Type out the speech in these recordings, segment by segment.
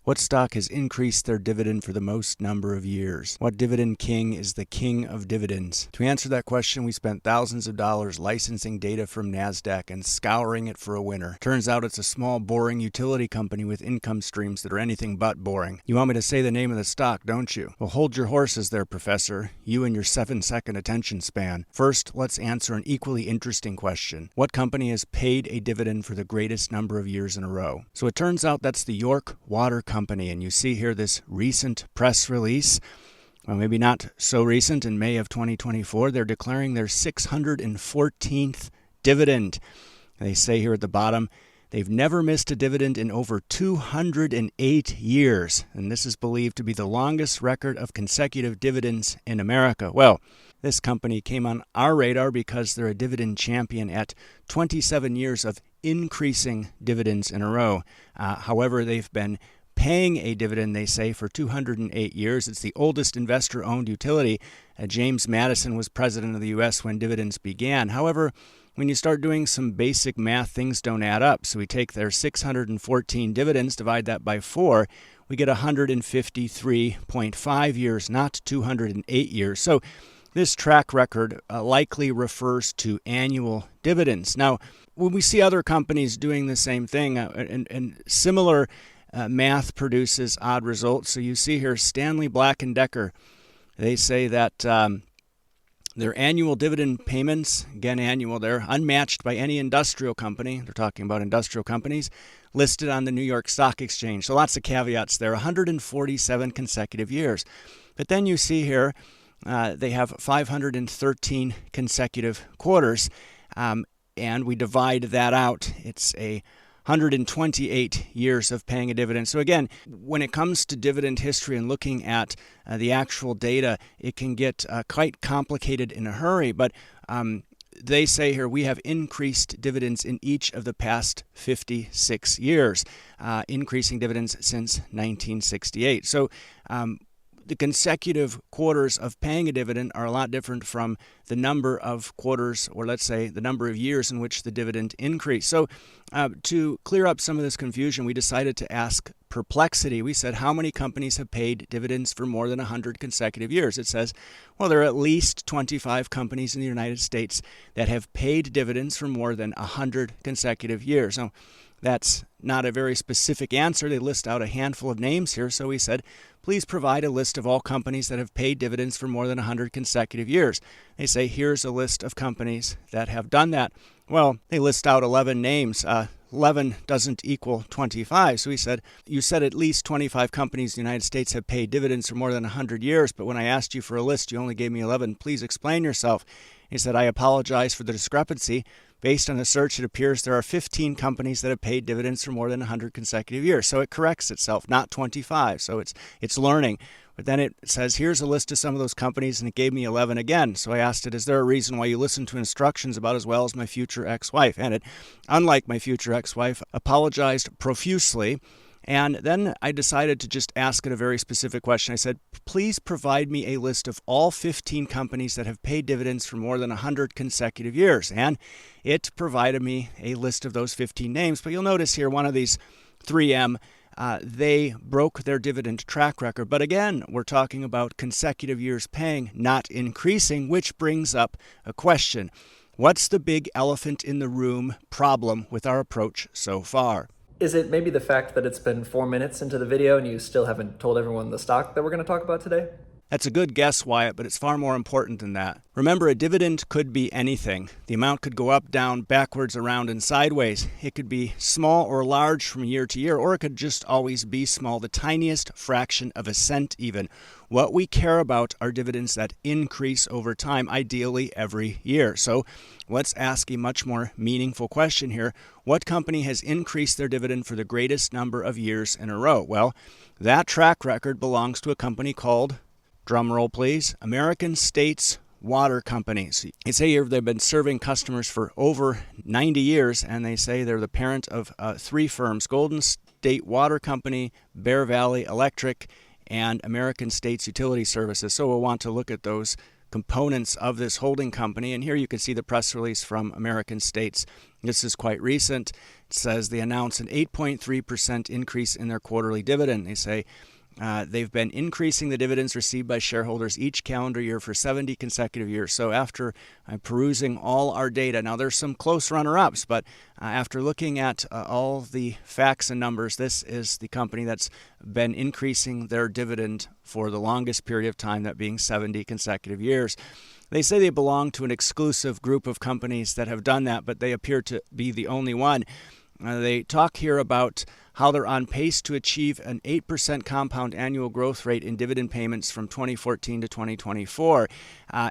What stock has increased their dividend for the most number of years? What Dividend King is the king of dividends? To answer that question, we spent thousands of dollars licensing data from Nasdaq and scouring it for a winner. Turns out it's a small, boring utility company with income streams that are anything but boring. You want me to say the name of the stock, don't you? Well, hold your horses there, Professor. You and your 7-second attention span. First, let's answer an equally interesting question. What company has paid a dividend for the greatest number of years in a row? So it turns out that's the York Water Company. And you see here this recent press release. Well, maybe not so recent. In May of 2024, they're declaring their 614th dividend. They say here at the bottom, they've never missed a dividend in over 208 years. And this is believed to be the longest record of consecutive dividends in America. Well, this company came on our radar because they're a dividend champion at 27 years of increasing dividends in a row. However, they've been paying a dividend, they say, for 208 years. It's the oldest investor-owned utility. James Madison was president of the U.S. when dividends began. However, when you start doing some basic math, things don't add up. So we take their 614 dividends, divide that by 4, we get 153.5 years, not 208 years. So this track record likely refers to annual dividends. Now, when we see other companies doing the same thing and similar math produces odd results. So you see here Stanley Black & Decker. They say that their annual dividend payments, again annual, they're unmatched by any industrial company. They're talking about industrial companies listed on the New York Stock Exchange. So lots of caveats there, 147 consecutive years. But then you see here they have 513 consecutive quarters. And we divide that out. It's 128 years of paying a dividend. So again, when it comes to dividend history and looking at the actual data, it can get quite complicated in a hurry. But they say here we have increased dividends in each of the past 56 years, increasing dividends since 1968. So the consecutive quarters of paying a dividend are a lot different from the number of quarters, or let's say the number of years in which the dividend increased. So to clear up some of this confusion, we decided to ask Perplexity. We said, how many companies have paid dividends for more than 100 consecutive years? It says, well, there are at least 25 companies in the United States that have paid dividends for more than 100 consecutive years. Now, that's not a very specific answer. They list out a handful of names here. So we said, please provide a list of all companies that have paid dividends for more than 100 consecutive years. They say, here's a list of companies that have done that. Well, they list out 11 names. 11 doesn't equal 25. So we said, you said at least 25 companies in the United States have paid dividends for more than 100 years, but when I asked you for a list, you only gave me 11. Please explain yourself. He said, I apologize for the discrepancy. Based on the search, it appears there are 15 companies that have paid dividends for more than 100 consecutive years. So it corrects itself, not 25. So it's learning. But then it says, here's a list of some of those companies, and it gave me 11 again. So I asked it, is there a reason why you listen to instructions about as well as my future ex-wife? And it, unlike my future ex-wife, apologized profusely. And then I decided to just ask it a very specific question. I said, please provide me a list of all 15 companies that have paid dividends for more than 100 consecutive years. And it provided me a list of those 15 names. But you'll notice here one of these, 3M, they broke their dividend track record. But again, we're talking about consecutive years paying, not increasing, which brings up a question. What's the big elephant in the room problem with our approach so far? Is it maybe the fact that it's been 4 minutes into the video and you still haven't told everyone the stock that we're going to talk about today? That's a good guess, Wyatt, but it's far more important than that. Remember, a dividend could be anything. The amount could go up, down, backwards, around, and sideways. It could be small or large from year to year, or it could just always be small, the tiniest fraction of a cent even. What we care about are dividends that increase over time, ideally every year. So let's ask a much more meaningful question here. What company has increased their dividend for the greatest number of years in a row? Well, that track record belongs to a company called, drum roll please, American States Water Company. They say here they've been serving customers for over 90 years, and they say they're the parent of 3 firms, Golden State Water Company, Bear Valley Electric, and American States Utility Services. So we'll want to look at those components of this holding company. And here you can see the press release from American States. This is quite recent. It says they announced an 8.3% increase in their quarterly dividend. They say they've been increasing the dividends received by shareholders each calendar year for 70 consecutive years. So after perusing all our data, now there's some close runner-ups, but after looking at all the facts and numbers, this is the company that's been increasing their dividend for the longest period of time, that being 70 consecutive years. They say they belong to an exclusive group of companies that have done that, but they appear to be the only one. They talk here about how they're on pace to achieve an 8% compound annual growth rate in dividend payments from 2014 to 2024,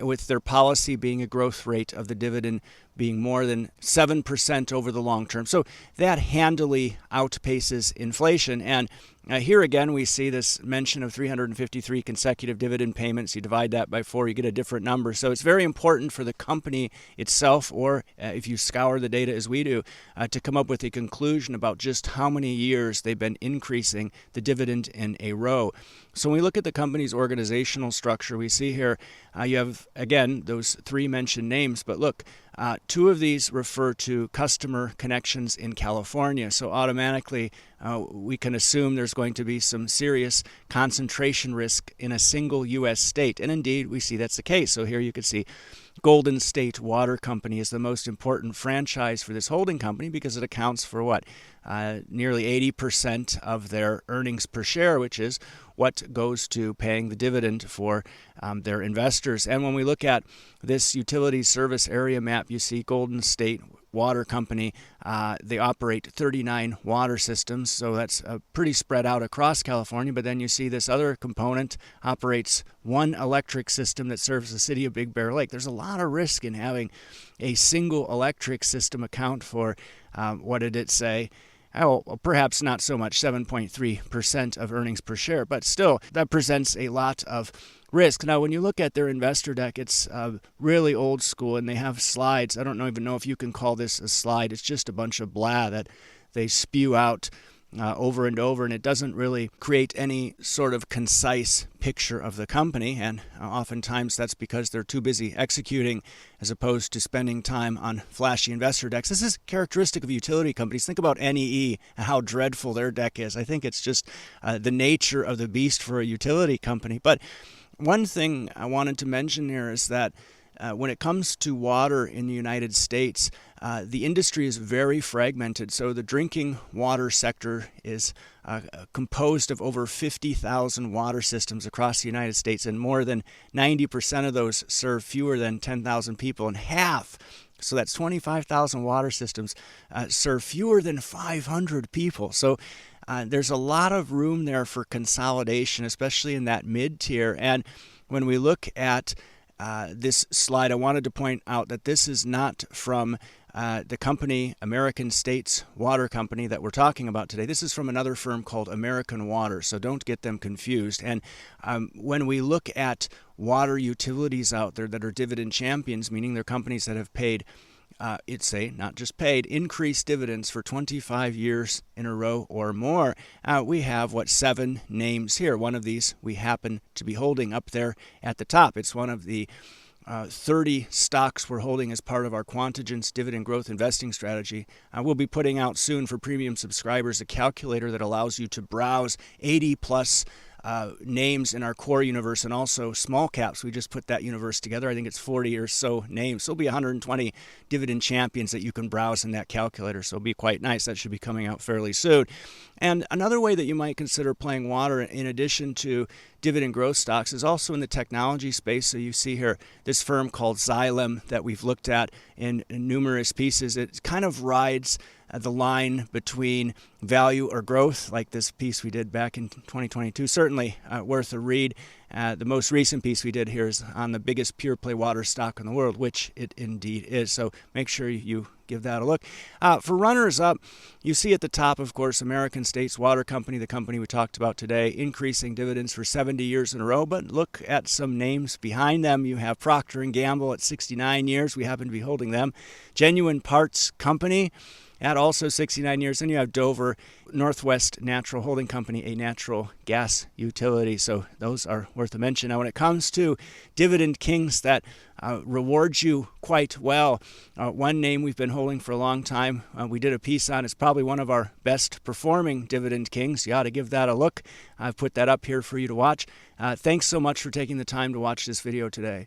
with their policy being a growth rate of the dividend being more than 7% over the long term. So that handily outpaces inflation. And here again, we see this mention of 353 consecutive dividend payments. You divide that by 4, you get a different number. So it's very important for the company itself, or if you scour the data as we do, to come up with a conclusion about just how many years they've been increasing the dividend in a row. So when we look at the company's organizational structure, we see here you have, again, those 3 mentioned names, but look, 2 of these refer to customer connections in California. So automatically we can assume there's going to be some serious concentration risk in a single U.S. state. And indeed, we see that's the case. So here you can see Golden State Water Company is the most important franchise for this holding company because it accounts for nearly 80% of their earnings per share, which is what goes to paying the dividend for their investors. And when we look at this utility service area map, you see Golden State Water Company. They operate 39 water systems, so that's pretty spread out across California. But then you see this other component operates 1 electric system that serves the city of Big Bear Lake. There's a lot of risk in having a single electric system account for, what did it say? Oh, perhaps not so much, 7.3% of earnings per share, but still, that presents a lot of risk. Now, when you look at their investor deck, it's really old school, and they have slides. I don't even know if you can call this a slide. It's just a bunch of blah that they spew out over and over, and it doesn't really create any sort of concise picture of the company, and oftentimes that's because they're too busy executing as opposed to spending time on flashy investor decks. This is characteristic of utility companies. Think about NEE and how dreadful their deck is. I think it's just the nature of the beast for a utility company. But one thing I wanted to mention here is that when it comes to water in the United States, the industry is very fragmented. So the drinking water sector is composed of over 50,000 water systems across the United States, and more than 90% of those serve fewer than 10,000 people, and half, so that's 25,000 water systems, serve fewer than 500 people. So there's a lot of room there for consolidation, especially in that mid-tier. And when we look at this slide, I wanted to point out that this is not from the company American States Water Company that we're talking about today. This is from another firm called American Water, so don't get them confused. And when we look at water utilities out there that are dividend champions, meaning they're companies that have paid not just paid, increased dividends for 25 years in a row or more. We have, 7 names here. One of these we happen to be holding up there at the top. It's one of the 30 stocks we're holding as part of our Quantigence dividend growth investing strategy. We'll be putting out soon for premium subscribers a calculator that allows you to browse 80 plus names in our core universe, and also small caps. We just put that universe together. I think it's 40 or so names. So it'll be 120 dividend champions that you can browse in that calculator. So it'll be quite nice. That should be coming out fairly soon. And another way that you might consider playing water in addition to dividend growth stocks is also in the technology space. So you see here this firm called Xylem that we've looked at in numerous pieces. It kind of rides the line between value or growth, like this piece we did back in 2022. Certainly worth a read. The most recent piece we did here is on the biggest pure play water stock in the world, which it indeed is. So make sure you give that a look. For runners up, you see at the top, of course, American States Water Company, the company we talked about today, increasing dividends for 70 years in a row. But look at some names behind them. You have Procter & Gamble at 69 years. We happen to be holding them. Genuine Parts Company at also 69 years. And you have Dover Northwest Natural Holding Company, a natural gas utility. So those are worth a mention. Now, when it comes to Dividend Kings that rewards you quite well, one name we've been holding for a long time, we did a piece on. It's probably one of our best performing Dividend Kings. You ought to give that a look. I've put that up here for you to watch. Thanks so much for taking the time to watch this video today.